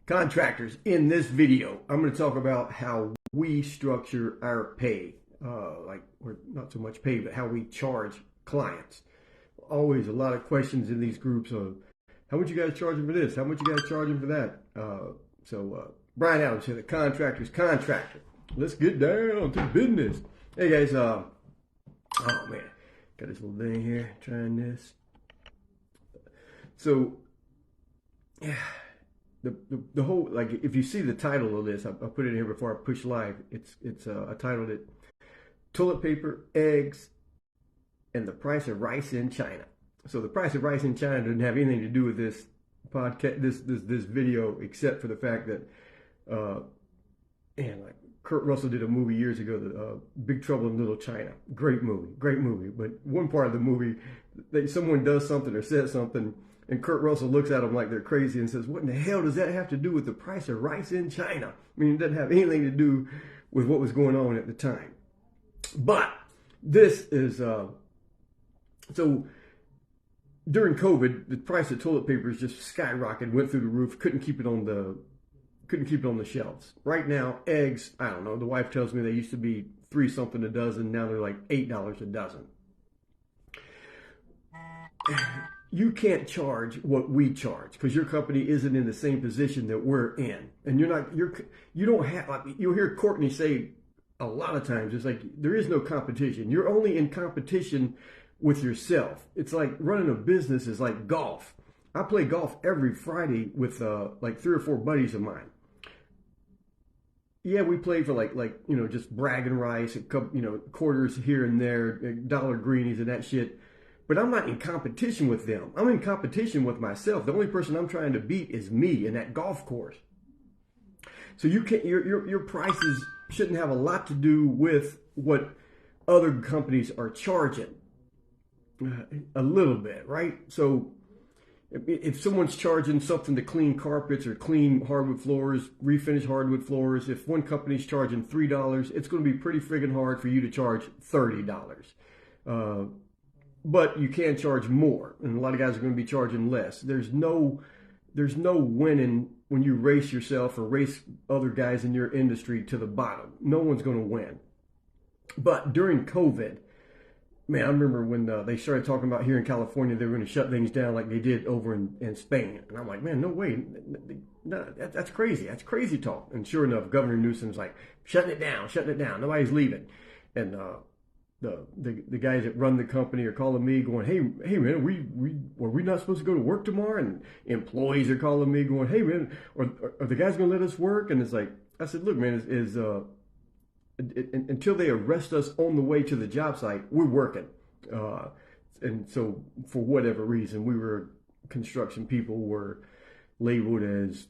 Contractors, in this video, I'm going to talk about how we structure our pay, or not so much pay, but how we charge clients. Always a lot of questions in these groups of, how much you guys charging for this? How much you guys charging for that? Brian Adams here, the Contractors Contractor. Let's get down to business. Hey guys, oh man, got this little thing here, trying this. So, yeah. The whole, like, if you see the title of this, I put it in here before I push live. It's a title that toilet paper, eggs, and the price of rice in China. So the price of rice in China doesn't have anything to do with this podcast, this video, except for the fact that, like Kurt Russell did a movie years ago, Big Trouble in Little China. Great movie. But one part of the movie, someone does something or says something, and Kurt Russell looks at them like they're crazy and says, what in the hell does that have to do with the price of rice in China? I mean, it doesn't have anything to do with what was going on at the time. But this is, so during COVID, the price of toilet paper just skyrocketed, went through the roof, couldn't keep it on the shelves. Right now, eggs, I don't know, the wife tells me they used to be $3 something a dozen, now they're like $8 a dozen. You can't charge what we charge because your company isn't in the same position that we're in. And you don't have, like, you'll hear Courtney say a lot of times, it's like, there is no competition. You're only in competition with yourself. It's like running a business is like golf. I play golf every Friday with like 3 or 4 buddies of mine. Yeah, we play for like just bragging rights, a couple, quarters here and there, dollar greenies and that shit. But I'm not in competition with them. I'm in competition with myself. The only person I'm trying to beat is me in that golf course. So you can't. Your prices shouldn't have a lot to do with what other companies are charging. A little bit, right? So if someone's charging something to clean carpets or clean hardwood floors, refinish hardwood floors, if one company's charging $3, it's going to be pretty friggin' hard for you to charge $30. But you can charge more, and a lot of guys are going to be charging less. There's no winning when you race yourself or race other guys in your industry to the bottom. No one's going to win. But during COVID, man, I remember when they started talking about here in California, they were going to shut things down like they did over in Spain. And I'm like, man, no way. No, that's crazy. That's crazy talk. And sure enough, Governor Newsom's like, shutting it down. Nobody's leaving. And the guys that run the company are calling me going, hey man, were we not supposed to go to work tomorrow? And employees are calling me going, hey man, are the guys going to let us work? And it's like, I said, look man, until they arrest us on the way to the job site, we're working. And so for whatever reason, construction people were labeled as,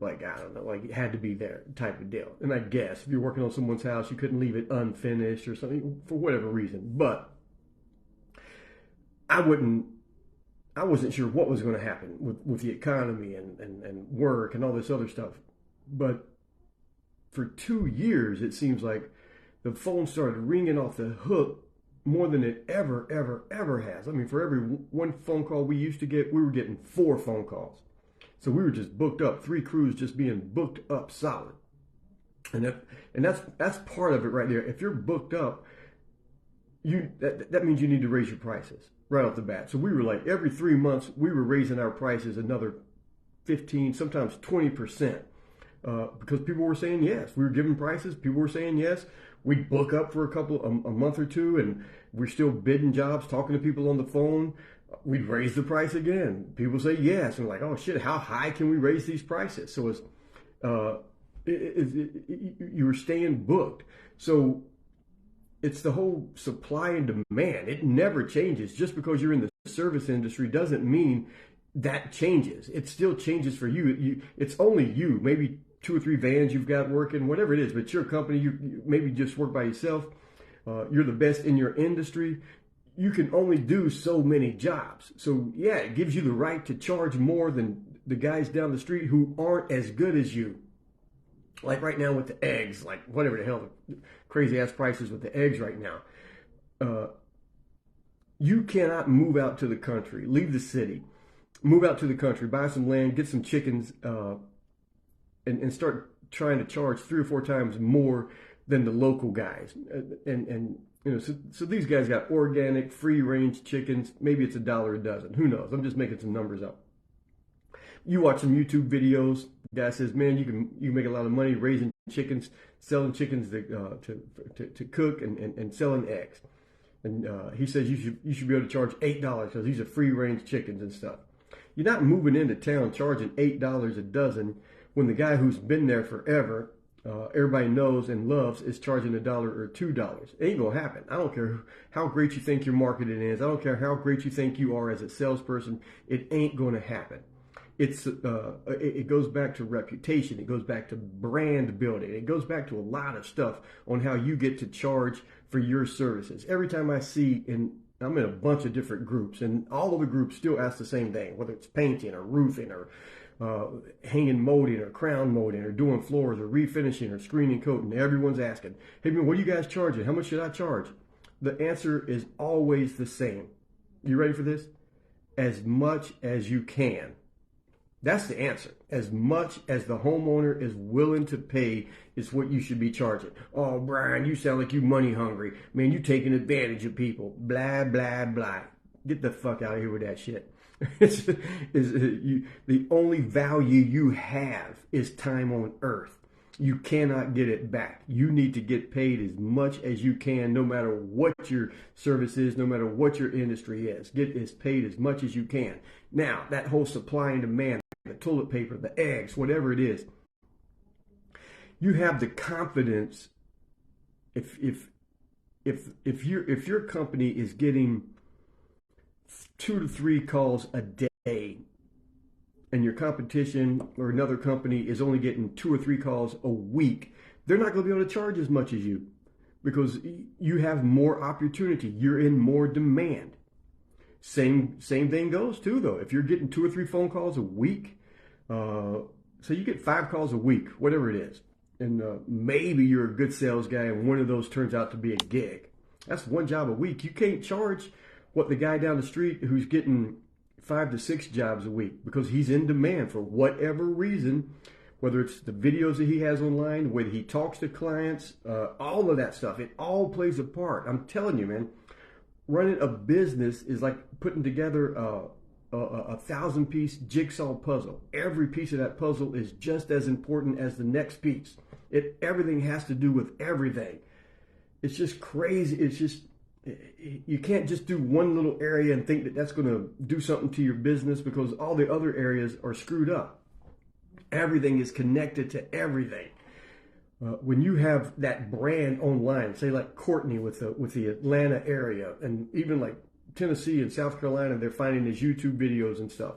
like, I don't know, like it had to be there type of deal. And I guess if you're working on someone's house, you couldn't leave it unfinished or something for whatever reason. But I wasn't sure what was going to happen with the economy and work and all this other stuff. But for 2 years, it seems like the phone started ringing off the hook more than it ever has. I mean, for every one phone call we used to get, we were getting 4 phone calls. So we were just booked up, 3 crews just being booked up solid. And that's part of it right there. If you're booked up, that means you need to raise your prices right off the bat. So we were like, every 3 months, we were raising our prices another 15, sometimes 20%. Because people were saying yes. We were giving prices, people were saying yes. We'd book up for a month or two, and we're still bidding jobs, talking to people on the phone. We'd raise the price again. People say yes. And we're like, oh shit, how high can we raise these prices? So you were staying booked. So it's the whole supply and demand. It never changes. Just because you're in the service industry doesn't mean that changes. It still changes for you. It's only you, maybe 2 or 3 vans you've got working, whatever it is, but your company, you maybe just work by yourself. You're the best in your industry. You can only do so many jobs. So yeah, it gives you the right to charge more than the guys down the street who aren't as good as you. Like right now with the eggs, like whatever the hell, the crazy ass prices with the eggs right now. You cannot move out to the country, leave the city, move out to the country, buy some land, get some chickens, and start trying to charge 3 or 4 times more than the local guys. And you know, so these guys got organic, free range chickens. Maybe it's $1 a dozen. Who knows? I'm just making some numbers up. You watch some YouTube videos. The guy says, "Man, you can make a lot of money raising chickens, selling chickens to cook and selling eggs." And he says you should be able to charge $8 because these are free range chickens and stuff. You're not moving into town charging $8 a dozen when the guy who's been there forever, everybody knows and loves, is charging $1 or $2. It ain't gonna happen. I don't care how great you think your marketing is. I don't care how great you think you are as a salesperson. It ain't gonna happen. It goes back to reputation. It goes back to brand building. It goes back to a lot of stuff on how you get to charge for your services. Every time I see, I'm in a bunch of different groups, and all of the groups still ask the same thing, whether it's painting or roofing or hanging molding or crown molding or doing floors or refinishing or screening coating. Everyone's asking, "Hey man, what are you guys charging? How much should I charge?" The answer is always the same. You ready for this? As much as you can. That's the answer. As much as the homeowner is willing to pay is what you should be charging. "Oh, Brian, you sound like you money hungry. Man, you taking advantage of people." Blah, blah, blah. Get the fuck out of here with that shit. The only value you have is time on earth. You cannot get it back. You need to get paid as much as you can, no matter what your service is, no matter what your industry is. Get as paid as much as you can. Now, that whole supply and demand, the toilet paper, the eggs, whatever it is, you have the confidence. If your company is getting 2 to 3 calls a day, and your competition or another company is only getting 2 or 3 calls a week, they're not going to be able to charge as much as you because you have more opportunity. You're in more demand. Same thing goes too, though. If you're getting 2 or 3 phone calls a week, so you get 5 calls a week, whatever it is, and maybe you're a good sales guy and one of those turns out to be a gig. That's 1 job a week. You can't charge what the guy down the street who's getting 5 to 6 jobs a week because he's in demand for whatever reason, whether it's the videos that he has online, whether he talks to clients, all of that stuff. It all plays a part. I'm telling you, man, running a business is like putting together a 1,000-piece jigsaw puzzle. Every piece of that puzzle is just as important as the next piece. Everything has to do with everything. It's just crazy. It's just, you can't just do one little area and think that that's going to do something to your business because all the other areas are screwed up. Everything is connected to everything. When you have that brand online, say like Courtney with the Atlanta area, and even like Tennessee and South Carolina, they're finding his YouTube videos and stuff.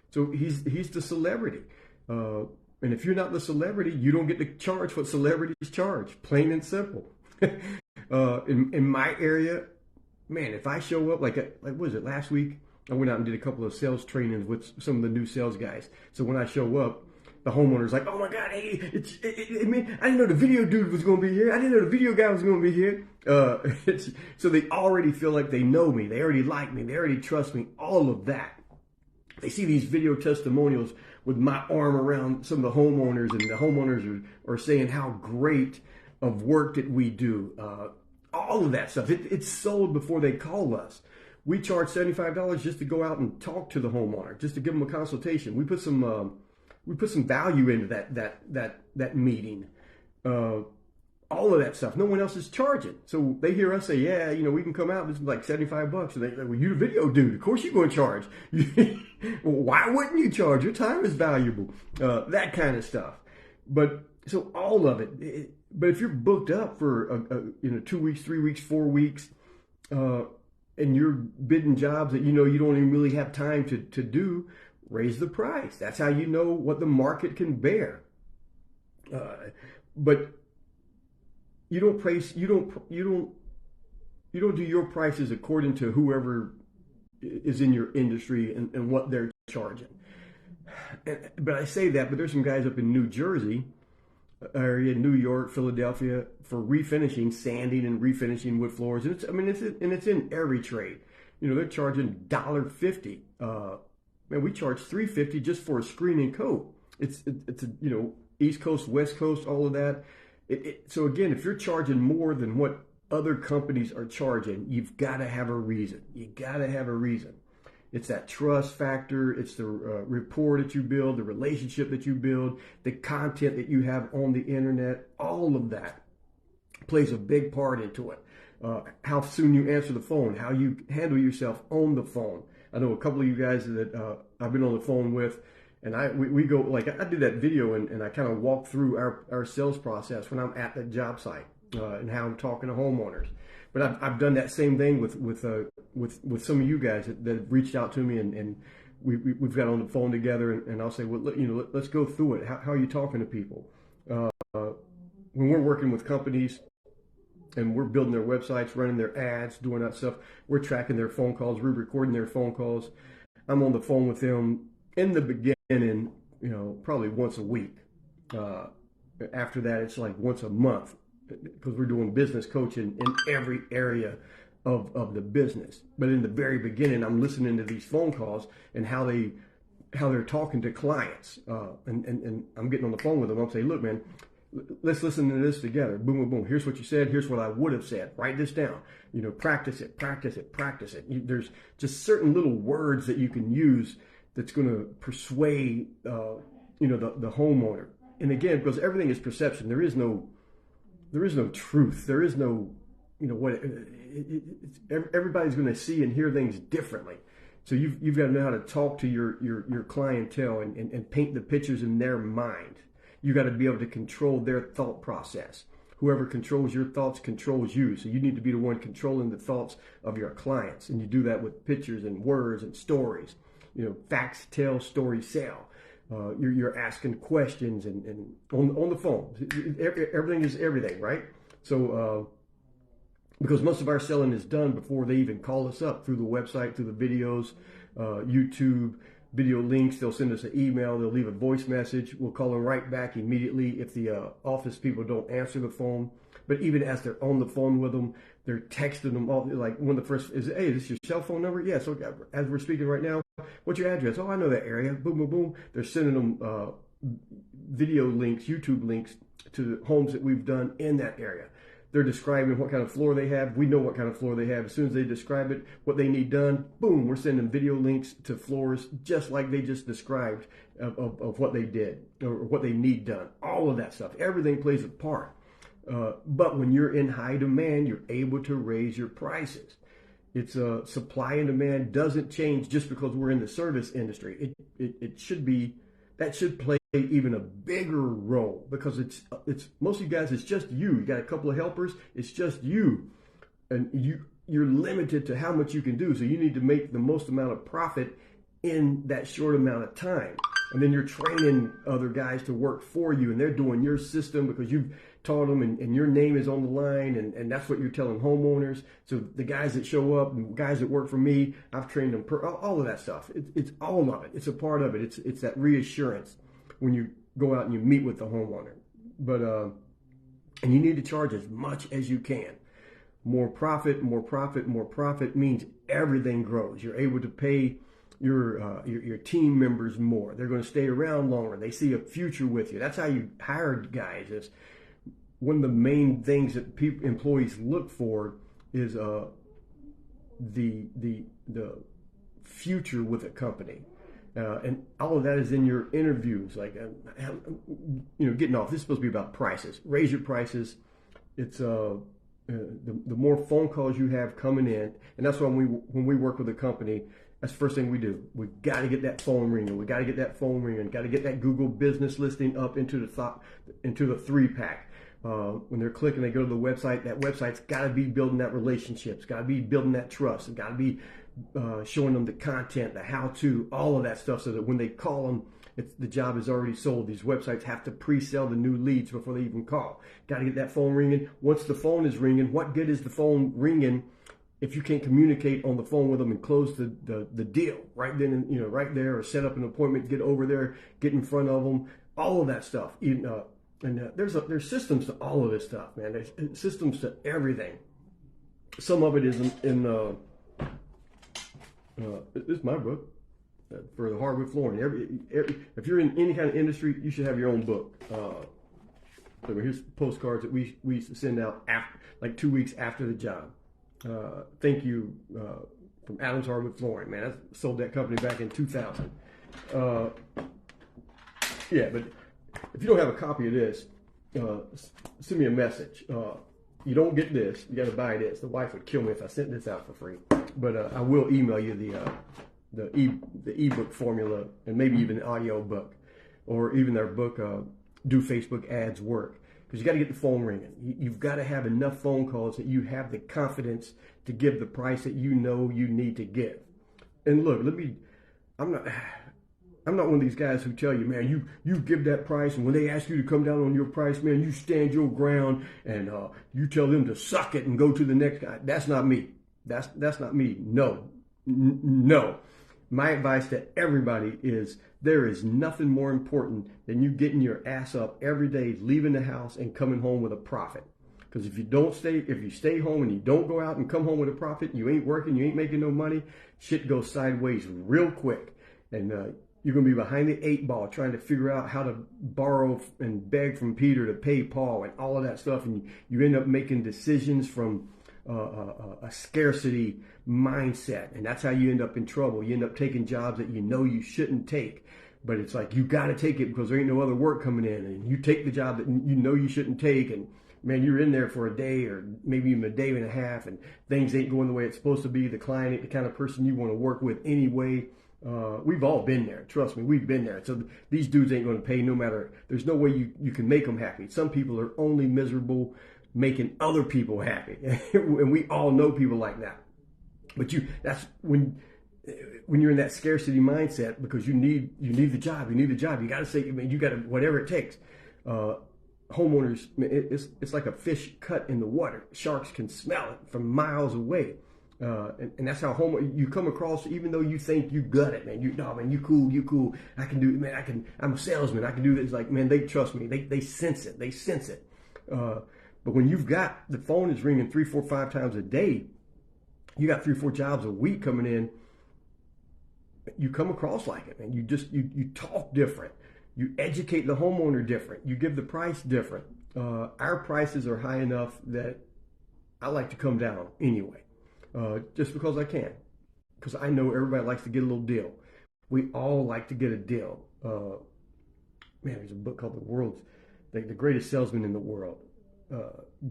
So he's the celebrity. And if you're not the celebrity, you don't get to charge what celebrities charge, plain and simple. In my area, man, if I show up, like what was it, last week, I went out and did a couple of sales trainings with some of the new sales guys. So when I show up, the homeowner's like, "Oh my God, hey, man, I didn't know the video dude was going to be here. I didn't know the video guy was going to be here." So they already feel like they know me. They already like me. They already trust me. All of that. They see these video testimonials with my arm around some of the homeowners, and the homeowners are saying how great of work that we do. All of that stuff. It's sold before they call us. We charge $75 just to go out and talk to the homeowner, just to give them a consultation. We put some value into that meeting. All of that stuff. No one else is charging. So they hear us say, "Yeah, we can come out. This is like $75." And they like, "Well, you the video dude. Of course you're going to charge." Well, why wouldn't you charge? Your time is valuable. That kind of stuff. But so all of it. But if you're booked up for 2 weeks, 3 weeks, 4 weeks, and you're bidding jobs that you don't even really have time to do, raise the price. That's how you know what the market can bear. But you don't do your prices according to whoever is in your industry and what they're charging. But I say that, but there's some guys up in New Jersey area, New York, Philadelphia, for refinishing, sanding and refinishing wood floors. And it's in every trade. They're charging $1.50. Man, we charge $3.50 just for a screen and coat. it's a, you know, East Coast, West Coast, all of that. So again, if you're charging more than what other companies are charging, you've got to have a reason. You got to have a reason. It's that trust factor. It's the rapport that you build, the relationship that you build, the content that you have on the internet. All of that plays a big part into it. How soon you answer the phone, how you handle yourself on the phone. I know a couple of you guys that I've been on the phone with, and we go, like, I did that video and I kind of walk through our sales process when I'm at the job site and how I'm talking to homeowners. But I've done that same thing with some of you guys that have reached out to me, and we've got on the phone together, and I'll say, well, you know, let's go through it. How are you talking to people? When we're working with companies and we're building their websites, running their ads, doing that stuff, we're tracking their phone calls, we're recording their phone calls. I'm on the phone with them in the beginning, you know, probably once a week. After that, it's like once a month, because we're doing business coaching in every area of the business. But in the very beginning, I'm listening to these phone calls and how they're talking to clients. And I'm getting on the phone with them. I'm saying, look, man, let's listen to this together. Boom, boom, boom. Here's what you said. Here's what I would have said. Write this down. You know, practice it, practice it, practice it. There's just certain little words that you can use that's going to persuade, you know, the homeowner. And again, because everything is perception, there is no truth. There is no, you know, everybody's going to see and hear things differently. So you've got to know how to talk to your clientele and paint the pictures in their mind. You got to be able to control their thought process. Whoever controls your thoughts controls you. So you need to be the one controlling the thoughts of your clients. And you do that with pictures and words and stories. You know, facts tell, stories sell. You're asking questions and on the phone. Everything is everything, right? So because most of our selling is done before they even call us up, through the website, through the videos, YouTube, video links. They'll send us an email. They'll leave a voice message. We'll call them right back immediately if the office people don't answer the phone. But even as they're on the phone with them, they're texting them all. Like one of the first is, hey, is this your cell phone number? Yes. Yeah, so as we're speaking right now, what's your address? Oh, I know that area. Boom, boom, boom. They're sending them video links, YouTube links to the homes that we've done in that area. They're describing what kind of floor they have. We know what kind of floor they have. As soon as they describe it, what they need done, boom, we're sending video links to floors just like they just described of what they did or what they need done. All of that stuff. Everything plays a part. But when you're in high demand, you're able to raise your prices. It's supply and demand doesn't change just because we're in the service industry. It should be, that should play even a bigger role, because it's most of you guys, it's just you. You got a couple of helpers, it's just you. And you're limited to how much you can do. So you need to make the most amount of profit in that short amount of time. And then you're training other guys to work for you, and they're doing your system because you've taught them, and your name is on the line, and that's what you're telling homeowners. So the guys that show up, and guys that work for me, I've trained them, all of that stuff. It's all of it. It's a part of it. It's that reassurance when you go out and you meet with the homeowner. But and you need to charge as much as you can. More profit, more profit, more profit means everything grows. You're able to pay your team members more. They're going to stay around longer. They see a future with you. That's how you hire guys. Is one of the main things that employees look for is the future with a company. And all of that is in your interviews, like, you know, getting off. This is supposed to be about prices. Raise your prices. It's the more phone calls you have coming in, and that's why when we work with a company, that's the first thing we do. We got to get that phone ringing. We got to get that phone ringing. Got to get that Google business listing up into the 3-pack. When they're clicking, they go to the website. That website's got to be building that relationship. It's got to be building that trust. It's got to be showing them the content, the how-to, all of that stuff, so that when they call them, the job is already sold. These websites have to pre-sell the new leads before they even call. Got to get that phone ringing. Once the phone is ringing, what good is the phone ringing if you can't communicate on the phone with them and close the deal right then and, you know, right there, or set up an appointment, get over there, get in front of them, all of that stuff. There's systems to all of this stuff, man. There's systems to everything. Some of it is in this is my book. for the hardwood flooring. If you're in any kind of industry, you should have your own book. So here's postcards that we used to send out after, like 2 weeks after the job. Thank you from Adams Hardwood Flooring. Man, I sold that company back in 2000. Yeah, but if you don't have a copy of this, send me a message. You don't get this, you got to buy this. The wife would kill me if I sent this out for free. But I will email you the ebook formula, and maybe even an audio book, or even their book, Do Facebook Ads Work? Because you got to get the phone ringing. You've got to have enough phone calls that you have the confidence to give the price that you know you need to give. And look, I'm not one of these guys who tell you, man, you give that price, and when they ask you to come down on your price, man, you stand your ground and you tell them to suck it and go to the next guy. That's not me. That's not me. No. My advice to everybody is there is nothing more important than you getting your ass up every day, leaving the house and coming home with a profit. Because if you stay home and you don't go out and come home with a profit, you ain't working, you ain't making no money, shit goes sideways real quick. And you're going to be behind the 8 ball trying to figure out how to borrow and beg from Peter to pay Paul and all of that stuff. And you end up making decisions from a scarcity mindset. And that's how you end up in trouble. You end up taking jobs that you know you shouldn't take. But it's like, you got to take it because there ain't no other work coming in. And you take the job that you know you shouldn't take. And man, you're in there for a day or maybe even a day and a half. And things ain't going the way it's supposed to be. The client ain't the kind of person you want to work with anyway. We've all been there. Trust me, we've been there. So these dudes ain't going to pay no matter. There's no way you can make them happy. Some people are only miserable making other people happy. And we all know people like that. But that's when you're in that scarcity mindset, because you need the job. You need the job. You got to say, I mean, you got to, whatever it takes. Homeowners, it's like a fish cut in the water. Sharks can smell it from miles away. And that's how you come across, even though you think you got it, man. You cool. I can do it, man. I'm a salesman. I can do this. Like, man, they trust me. They sense it. They sense it. But when you've got the phone is ringing 3, 4, 5 times a day, you got 3, 4 jobs a week coming in. You come across like it, man. You talk different. You educate the homeowner different. You give the price different. Our prices are high enough that I like to come down anyway. Just because I can, because I know everybody likes to get a little deal. We all like to get a deal. Man, there's a book called The Greatest Salesman in the World.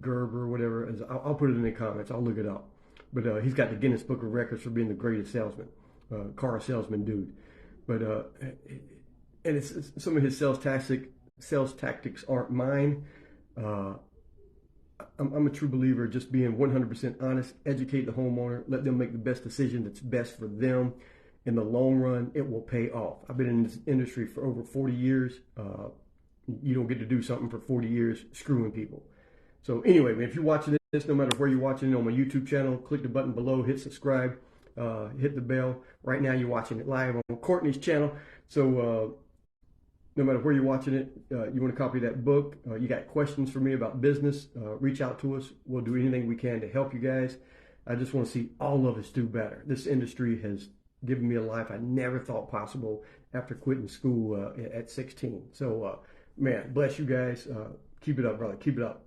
Gerber, whatever. I'll put it in the comments. I'll look it up. But he's got the Guinness Book of Records for being the greatest salesman, car salesman dude. But and it's some of his sales tactics aren't mine. I'm a true believer of just being 100% honest, educate the homeowner, let them make the best decision that's best for them. In the long run, it will pay off. I've been in this industry for over 40 years. You don't get to do something for 40 years screwing people. So anyway, man, if you're watching this, no matter where you're watching it on my YouTube channel, click the button below, hit subscribe, hit the bell. Right now you're watching it live on Courtney's channel. So no matter where you're watching it, you want to copy that book, you got questions for me about business, reach out to us. We'll do anything we can to help you guys. I just want to see all of us do better. This industry has given me a life I never thought possible after quitting school at 16. So, man, bless you guys. Keep it up, brother. Keep it up.